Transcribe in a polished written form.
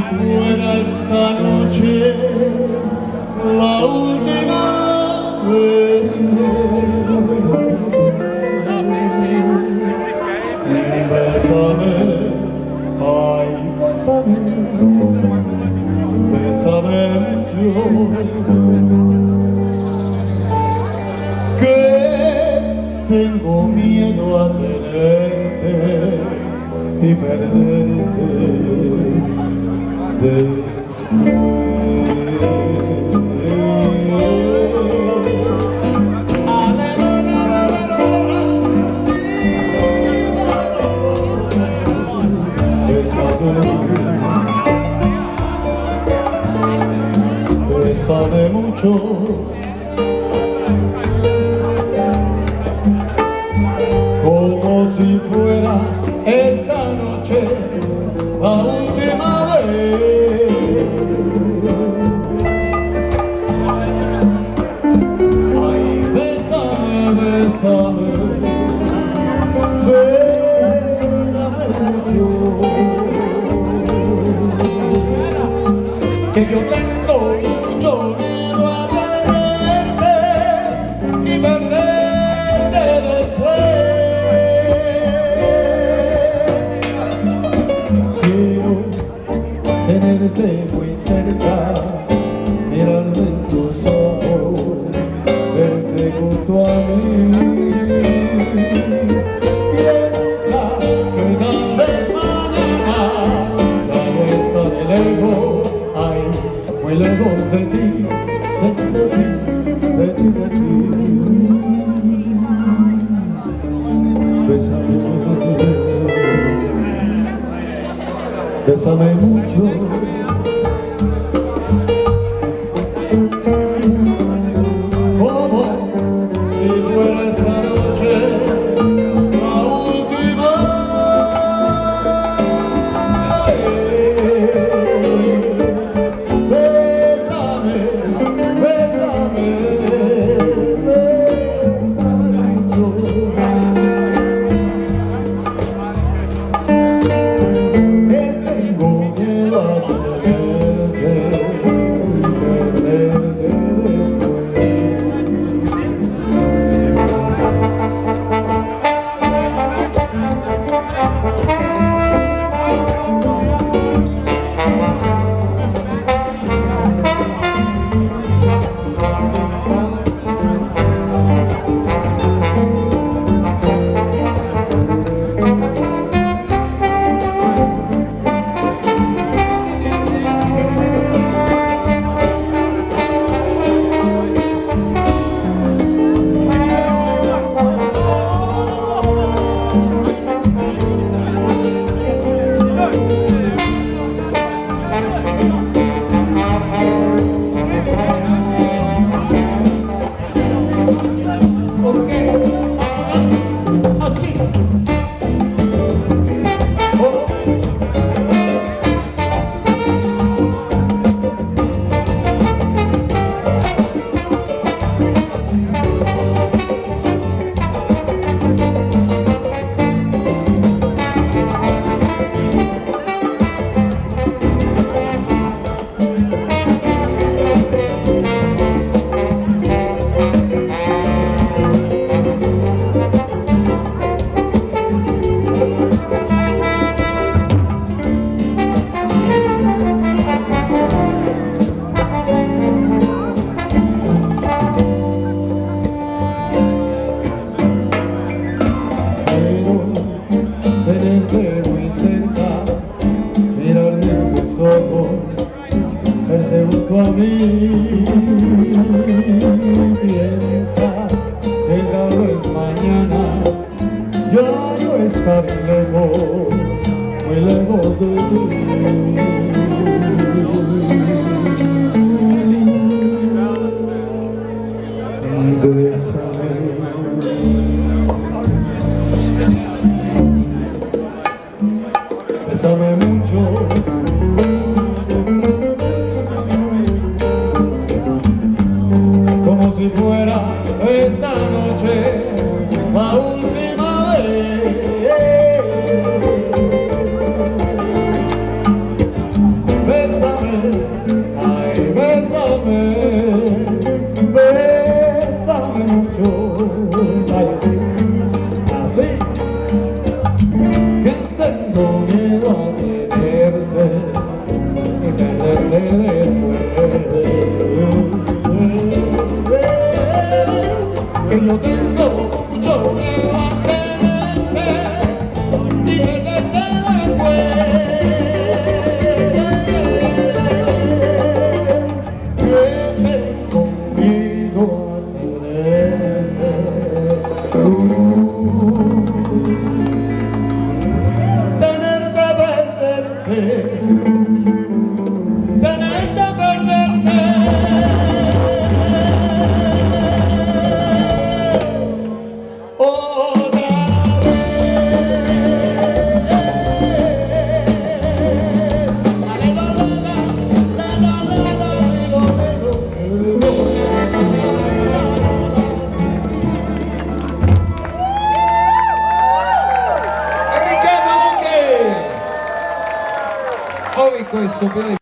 fuera esta noche la última vez. Bésame, ay, bésame, bésame mucho, que tengo miedo a tenerte y perderte después. Bésame mucho, como si fuera esta noche la última vez. Ay, bésame, bésame, bésame mucho, que yo tengo mucho miedo a tenerte y perderte después. Quiero tenerte muy cerca, mirarme en tus ojos, verte junto a mí. Piensa que tal vez mañana ya no estaré lejos, ay, muy lejos de ti, de ti, de ti, de ti, de ti. Bésame, bésame mucho, como si fuera esta noche la última vez. Bésame, bésame, bésame mucho, que tengo miedo a tenerte y perderte después. Tenerte muy cerca, mirarme en tus ojos, verte junto a mí. Piensa que tal vez mañana ya yo estaré lejos, muy lejos de ti. Bésame, bésame mucho, como si fuera esta noche la última vez. questo